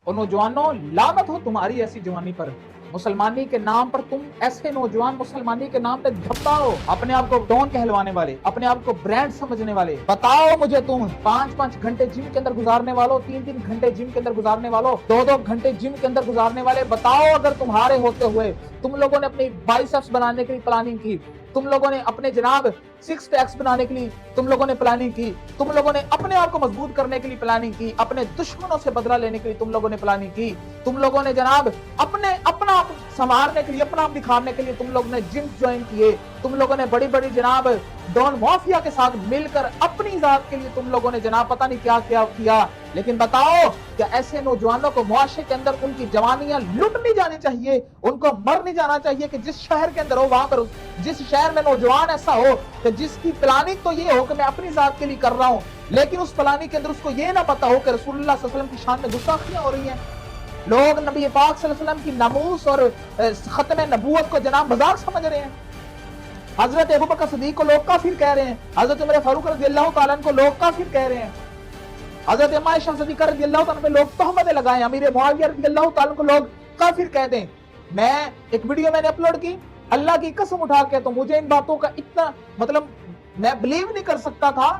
और नौजवानों, लानत हो तुम्हारी ऐसी जवानी पर। मुसलमानी के नाम पर तुम ऐसे नौजवान मुसलमानी के नाम पे धब्बाओ, अपने आप को डॉन कहलवाने वाले, अपने आप को ब्रांड समझने वाले। बताओ मुझे, तुम 5-5 घंटे जिम के अंदर गुजारने वालों, 3-3 घंटे जिम के अंदर गुजारने वालों, 2-2 घंटे जिम के अंदर गुजारने वाले, बताओ अगर तुम्हारे होते हुए तुम लोगों ने अपनी बाइसेप्स बनाने के लिए प्लानिंग की, तुम लोगों ने अपने जनाब 6 पैक्स बनाने के लिए तुम लोगों ने प्लानिंग की, तुम लोगों ने अपने आप को मजबूत करने के लिए प्लानिंग की, अपने दुश्मनों से बदला लेने के लिए तुम लोगों ने प्लानिंग की, तुम लोगों ने जनाब अपना आप संवारने के लिए, अपना आप दिखाने के लिए तुम लोगों ने जिम ज्वाइन किए, तुम लोगों ने बड़ी बड़ी जनाब डॉन माफिया के साथ मिलकर अपनी जात के लिए तुम लोगों ने जनाब पता नहीं क्या क्या किया। लेकिन बताओ, क्या ऐसे नौजवानों को मुआशरे के अंदर उनकी जवानियां लुट नहीं जानी चाहिए, उनको मर नहीं जाना चाहिए कि जिस शहर के अंदर हो, वहां पर जिस शहर में नौजवान ऐसा हो कि जिसकी प्लानिंग तो ये हो कि मैं अपनी जात के लिए कर रहा हूं, लेकिन उस प्लानिंग के अंदर उसको ये ना पता हो कि रसूलुल्लाह सल्लल्लाहु अलैहि वसल्लम की शान में गुस्ताखियां हो रही हैं। लोग नबी पाक सल्लल्लाहु अलैहि वसल्लम की नमूस और खत्म नबूवत को जनाब मजाक समझ रहे हैं। हजरत अबू बकर सिद्दीक को लोग काफिर कह रहे हैं, हजरत उमर फारूक रज़ियल्लाहु ताला अन्हु को लोग काफिर कह रहे हैं, हजरत अम्मा आयशा सिद्दीक़ा रज़ियल्लाहु ताला अन्हा पे लोग तहमतें लगाएं, अमीर मुआविया रज़ियल्लाहु ताला अन्हु को लोग काफिर कह दें। मैं एक वीडियो मैंने अपलोड की, अल्लाह की कसम उठा के तो मुझे इन बातों का इतना मैं बिलीव नहीं कर सकता था।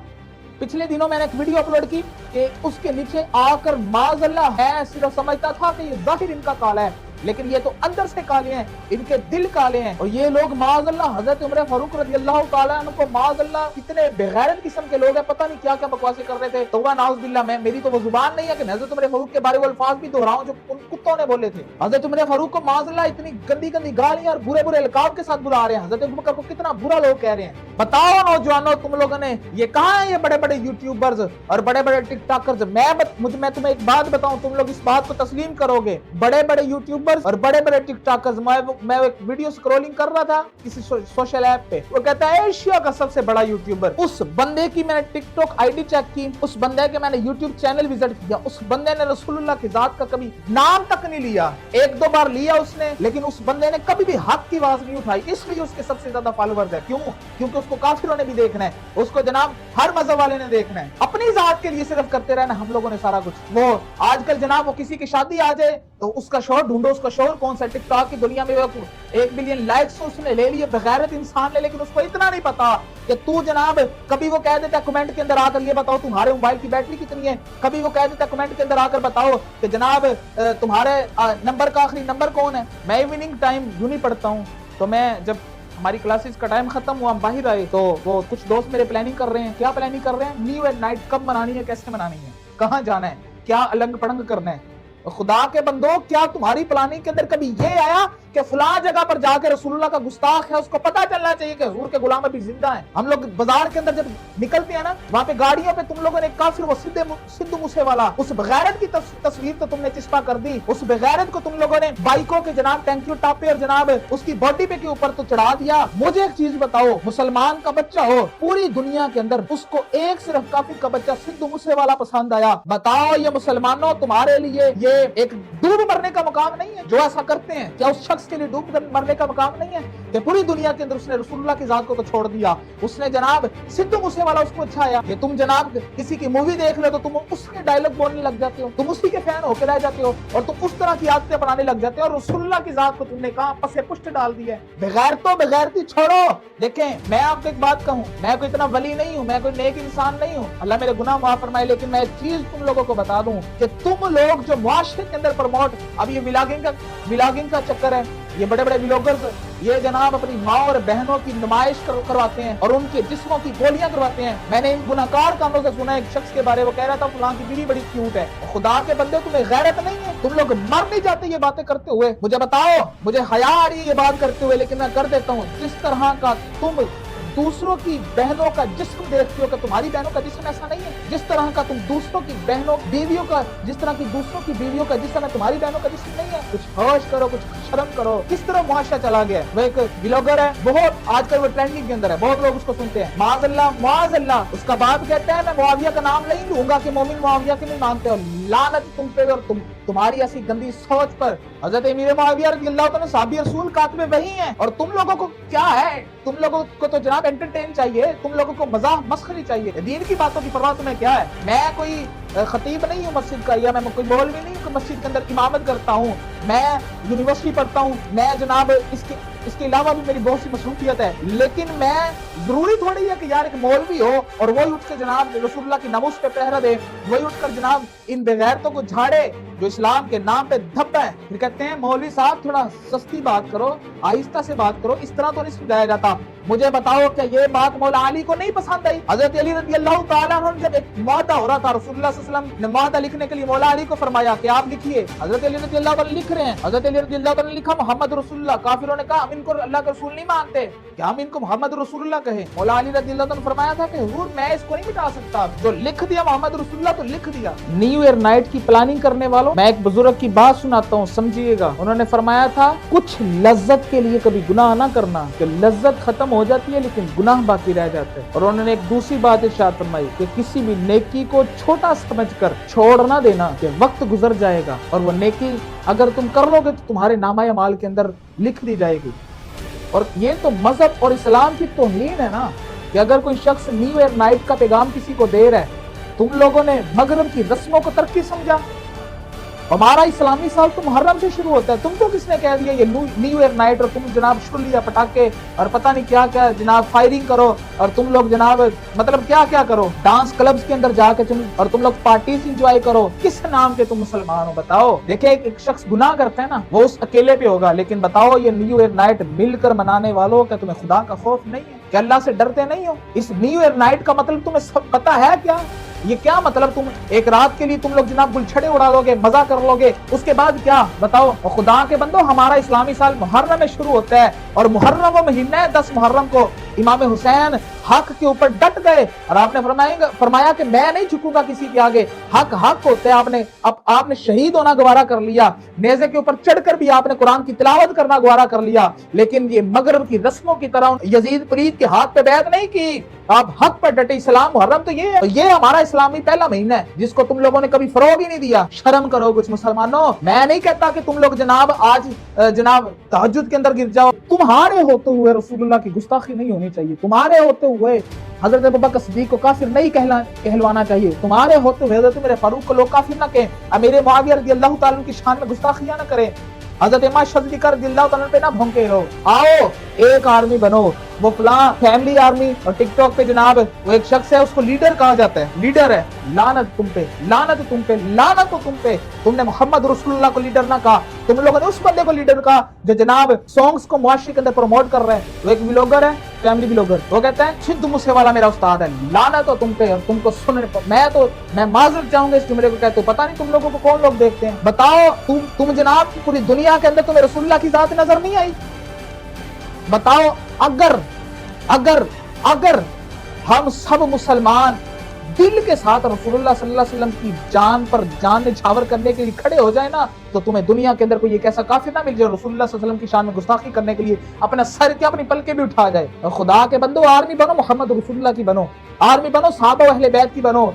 पिछले दिनों मैंने एक वीडियो अपलोड की कि उसके नीचे आकर माज़अल्लाह है, सिर्फ समझता था कि ये जाहिर इनका काला है, लेकिन ये तो अंदर से काले हैं, इनके दिल काले हैं। और ये लोग माज़अल्लाह हजरत उमर फारूक रज़ियल्लाहु ताला अन्हु को माज़अल्लाह कितने बेगैरत किस्म के लोग हैं, पता नहीं क्या क्या बकवासें कर रहे थे। तौबा नाउज़ बिल्लाह, मेरी तो वो जुबान नहीं है कि हजरत उमर फारूक के बारे में अल्फाज भी दोहराऊं जो उन कुत्तों ने बोले थे। हजरत उमर फारूक को माज़अल्लाह इतनी गंदी गंदी गालियां और बुरे बुरे अलकाब के साथ बुला रहे हैं, हजरत अबू बकर को कितना बुरा लोग कह रहे हैं। बताओ नौजवानों, तुम लोगों ने ये कहा है, ये बड़े बड़े यूट्यूबर्स और बड़े बड़े टिकटॉकर्स, मैं तुम्हें एक बात बताऊं, तुम लोग इस बात को तस्लीम करोगे, बड़े बड़े यूट्यूबर्स और बड़े बड़े टिकटॉकर्स, मैं एक वीडियो स्क्रॉलिंग कर रहा था किसी सोशल ऐप पे, वो कहता है एशिया का सबसे बड़ा यूट्यूबर। उस बंदे की मैंने टिकटॉक आईडी चेक की, उस बंदे के मैंने यूट्यूब चैनल विजिट किया, उस बंदे ने रसूलुल्लाह की जात का कभी नाम तक नहीं लिया, 1-2 बार लिया उसने, लेकिन उस बंदे ने कभी भी हक की आवाज नहीं उठाई, इसलिए उसके सबसे ज्यादा फॉलोअर्स है। क्यों? क्योंकि उसको काफिरों ने भी देखना है, उसको जनाब हर मजहब वाले ने देखना है, अपनी जात के लिए सिर्फ करते रहना हम लोगों ने सारा कुछ। वो आजकल जनाब वो किसी की शादी आ जाए तो उसका शोहर ढूंढो, उसका शोहर कौन सा, टिकटॉक की दुनिया में 1 बिलियन लाइक्स उसने ले लिए, बेगैरत इंसान ने, लेकिन उसको इतना नहीं पता कि तू जनाब, कभी वो कह देता कमेंट के अंदर आकर ये बताओ तुम्हारे मोबाइल की बैटरी कितनी है, कभी वो कह देता कमेंट के अंदर आकर बताओ कि जनाब तुम्हारे नंबर का आखिरी नंबर कौन है। मैं इवनिंग टाइम यूं नहीं पढ़ता हूँ, तो मैं जब हमारी क्लासेस का टाइम खत्म हुआ, हम बाहर आए तो वो कुछ दोस्त मेरे प्लानिंग कर रहे हैं। क्या प्लानिंग कर रहे हैं? न्यू एंड नाइट कब मनानी है, कैसे मनानी है, कहाँ जाना है, क्या अलंग पड़ंग करना है। खुदा के बंदो, क्या तुम्हारी प्लानिंग के अंदर कभी ये आया कि फलां जगह पर जाकर रसूलुल्लाह का गुस्ताख है, उसको पता चलना चाहिए कि हुजूर के गुलाम अभी जिंदा हैं। हम लोग बाजार के अंदर जब निकलते हैं ना, वहां पे गाड़ियों पे तुम लोगों ने काफिर वो सिद्धू मूसे वाला उस बेगैरत की तस्वीर तो तुमने चिस्पा कर दी, उस बेगैरत को तुम लोगों ने बाइकों के जनाब टैंकियों टापे और जनाब उसकी बॉडी पे के ऊपर तो चढ़ा दिया। मुझे एक चीज बताओ, मुसलमान का बच्चा हो पूरी दुनिया के अंदर, उसको एक सिर्फ काफिर का बच्चा सिद्धू मूसे वाला पसंद आया। बताओ ये मुसलमानों, तुम्हारे लिए ये एक डूब मरने का मकाम नहीं है जो ऐसा करते हैं? क्या उस शख्स के लिए डूब मरने का मकाम नहीं है कि पूरी दुनिया के अंदर उसने रसूलुल्लाह की जात को तो छोड़ दिया, उसने जनाब सिद्धू मूसे वाला उसको अच्छा आया। ये तुम जनाब किसी की मूवी देख लो तो तुम उसके डायलॉग बोलने लग जाते हो, तुम उसी के फैन होकर रह जाते हो और तुम उस तरह की आदतें बनाने लग जाते हो, और रसूलुल्लाह की जात को तुमने कहां पसे पुष्ट डाल दिया है। बेगैरती छोड़ो। देखें, मैं आपको एक बात कहूं, मैं कोई इतना वली नहीं हूं, मैं कोई नेक इंसान नहीं हूं, अल्लाह मेरे गुनाह माफ फरमाए, लेकिन मैं एक चीज तुम लोगों को बता दूं कि तुम लोग जो मुआशरे के अंदर प्रमोट, अब ये व्लॉगिंग का चक्कर है, ये बड़े बड़े व्लॉगर्स ये जनाब अपनी माँ और बहनों की नुमाइश करवाते हैं और उनके जिस्मों की गोलियां करवाते हैं। मैंने इन गुनाहगार कानों से सुना एक शख्स के बारे में, वो कह रहा था फलां की बीवी बड़ी क्यूट है। खुदा के बंदे, तुम्हें गैरत नहीं है? तुम लोग मर नहीं जाते ये बातें करते हुए? मुझे बताओ, मुझे हया आ रही है ये बात करते हुए, लेकिन मैं कर देता हूँ। जिस तरह का तुम दूसरों की बहनों का जिस्म देखते हो कि तुम्हारी बहनों का जिस्म ऐसा नहीं है, जिस तरह का तुम दूसरों की बहनों बीवियों का, जिस तरह की दूसरों की बीवियों का जिस्म है, तुम्हारी बहनों का जिस्म नहीं है। कुछ होश करो, कुछ शर्म करो। किस तरह मुआशरा चला गया। वो एक ब्लॉगर है, बहुत आजकल वो ट्रेंडिंग के अंदर है, बहुत लोग उसको सुनते हैं, माज़अल्लाह। उसका बाप कहता है मैं मुआविया का नाम नहीं लूंगा कि मोमिन मुआविया के नहीं मानते हो। लानत तुम पे और तुम्हारी ऐसी गंदी सोच पर। हजरत अमीर मुआविया रज़ियल्लाहु ताला साहबी रसूल कातिबे वही हैं, और तुम लोगों को क्या है, तुम लोगों को तो जनाब एंटरटेन चाहिए, तुम लोगों को मजाक मस्खरी चाहिए, दीन की बातों की परवाह तुम्हें क्या है। मैं कोई खतीब नहीं हूँ मस्जिद का, या मैं कोई मौलवी नहीं हूँ مسجد کے اندر امامت کرتا ہوں، میں یونیورسٹی پڑھتا ہوں، میں جناب اس کے علاوہ بھی میری بہت سی مصروفیت ہے، لیکن میں ضروری تھوڑی ہے کہ یار ایک مولوی ہو اور وہی اٹھ کے جناب رسول اللہ کی ناموس پہ پہرا دے، وہی اٹھ کر جناب ان بغیرتوں کو جھاڑے جو اسلام کے نام پہ دھبا ہے۔ پھر کہتے ہیں مولوی صاحب تھوڑا سستی بات کرو، آہستہ سے بات کرو، اس طرح تو نہیں سمجھایا جاتا۔ مجھے بتاؤ کہ یہ بات مولا علی کو نہیں پسند آئی؟ حضرت علی رضی اللہ تعالیٰ عنہ جب ایک معاہدہ ہو رہا تھا، رسول اللہ صلی اللہ علیہ وسلم نے معاہدہ لکھنے کے لیے مولا علی کو فرمایا کہ آپ لکھیے۔ حضرت علی رضی اللہ تعالیٰ لکھ رہے ہیں، حضرت علی رضی اللہ تعالیٰ نے لکھا محمد رسول اللہ۔ کافروں نے کہا ہم ان کو اللہ کے رسول نہیں مانتے، کہ ہم ان کو محمد رسول اللہ کہیں۔ مولا علی رضی اللہ تعالیٰ نے فرمایا تھا کہ حضور میں اس کو نہیں مٹا سکتا، جو لکھ دیا محمد رسول اللہ تو لکھ دیا۔ نیو ایئر نائٹ کی پلاننگ کرنے والوں، میں ایک بزرگ کی بات سناتا ہوں، سمجھیے گا۔ انہوں نے فرمایا تھا کچھ لذت کے لیے کبھی گناہ نہ کرنا، کہ لذت ختم ہو جاتی ہے لیکن گناہ باقی رہ جاتے ہیں۔ اور انہوں نے ایک دوسری بات ارشاد فرمائی کہ کسی بھی نیکی کو چھوٹا سمجھ کر چھوڑ نہ دینا، کہ وقت گزر جائے گا اور وہ نیکی اگر تم کر لو گے تو تمہارے نامہ اعمال کے اندر لکھ دی جائے گی۔ اور یہ تو مذہب اور اسلام کی توہین ہے نا، کہ اگر کوئی شخص نیو ایئر نائٹ کا پیغام کسی کو دے رہا ہے، تم لوگوں نے مغرب کی رسموں کو ترقی سمجھا۔ ہمارا اسلامی سال تو محرم سے شروع ہوتا ہے، تم کو کس نے کہہ دیا یہ نیو ایئر نائٹ، اور تم جناب شلیاں پٹاخے اور پتہ نہیں کیا کیا جناب فائرنگ کرو، اور تم لوگ جناب مطلب کیا کیا کرو، ڈانس کلبز کے اندر جا کے اور تم لوگ پارٹیز انجوائے کرو، کس نام کے تم مسلمان ہو بتاؤ؟ دیکھیں ایک شخص گناہ کرتا ہے نا، وہ اس اکیلے پہ ہوگا، لیکن بتاؤ یہ نیو ایئر نائٹ مل کر منانے والوں کا تمہیں خدا کا خوف نہیں ہے؟ کہ اللہ سے ڈرتے نہیں ہو؟ اس نیو ایئر نائٹ کا مطلب تمہیں سب پتہ ہے کیا؟ یہ کیا مطلب؟ تم ایک رات کے لیے تم لوگ جناب گلچھڑے اڑا لو گے، مزہ کر لو گے، اس کے بعد کیا بتاؤ؟ اور خدا کے بندو ہمارا اسلامی سال محرم میں شروع ہوتا ہے، اور محرم وہ مہینہ ہے 10 محرم کو امام حسین حق کے اوپر ڈٹ گئے، اور آپ نے فرمایا کہ میں نہیں جھکوں گا کسی کے آگے، حق حق ہوتا ہے۔ آپ نے شہید ہونا گوارا کر لیا، نیزے کے اوپر چڑھ کر بھی آپ نے قرآن کی تلاوت کرنا گوارا کر لیا، لیکن یہ مغرب کی رسموں کی طرح یزید پرید کے ہاتھ پہ بیعت نہیں کی، آپ حق پر ڈٹے۔ اسلام محرم تو یہ ہے، یہ ہمارا اسلامی پہلا مہینہ ہے جس کو تم لوگوں نے کبھی فروغ ہی نہیں دیا۔ شرم کرو کچھ مسلمانوں، میں نہیں کہتا کہ تم لوگ جناب آج جناب تہجد کے اندر گر جاؤ، تمہارے ہوتے ہوئے رسول اللہ کی گستاخی نہیں ہونی چاہیے، تمہارے ہوتے ہوئے حضرت ابوبکر صدیق کو کافر نہیں کہلوانا چاہیے، تمہارے ہوتے ہوئے حضرت میرے فاروق کو لوگ کافر نہ کہیں، امیر معاویہ رضی اللہ تعالیٰ کی شان میں گستاخیاں نہ کریں، حضرت امام شاذلی کا رضی اللہ تعالیٰ پہ نہ بھونکے رہو۔ آؤ ایک آرمی بنو، وہ فلاں فیملی آرمی، اور ٹک ٹاک پہ جناب وہ ایک شخص ہے اس کو لیڈر کہا جاتا ہے، لیڈر ہے، لعنت تم پہ، لعنت تم پہ، لعنت تم پہ، تم نے محمد رسول اللہ کو لیڈر نہ کہا، تم لوگوں نے اس بندے کو لیڈر کہا جو جناب سانگز کو معاشرے کے اندر پروموٹ کر رہے ہیں، وہ ایک ویلوگر ہے، فیملی ویلوگر، وہ کہتا ہے سندھ موسے والا میرا استاد ہے، لعنت ہو تم پہ، اور تم کو سننے میں معذرت چاہوں گا اس جملے کو کہتے ہو، پتہ نہیں تم لوگوں کو کون لوگ دیکھتے ہیں، بتاؤ تم جناب پوری دنیا کے اندر تمہیں رسول اللہ کی ذات نظر نہیں آئی؟ بتاؤ اگر ہم سب مسلمان دل کے ساتھ رسول اللہ صلی اللہ علیہ وسلم کی جان پر جان نچھاور کرنے کے لیے کھڑے ہو جائے نا، تو تمہیں دنیا کے اندر کوئی ایک ایسا کافر نہ مل جائے رسول اللہ صلی اللہ علیہ وسلم کی شان میں گستاخی کرنے کے لیے اپنا سر کے اپنی پلکیں بھی اٹھا جائے۔ اور خدا کے بندو آرمی بنو، محمد رسول اللہ کی بنو، آرمی بنو، صحابہ و اہل بیت کی بنو۔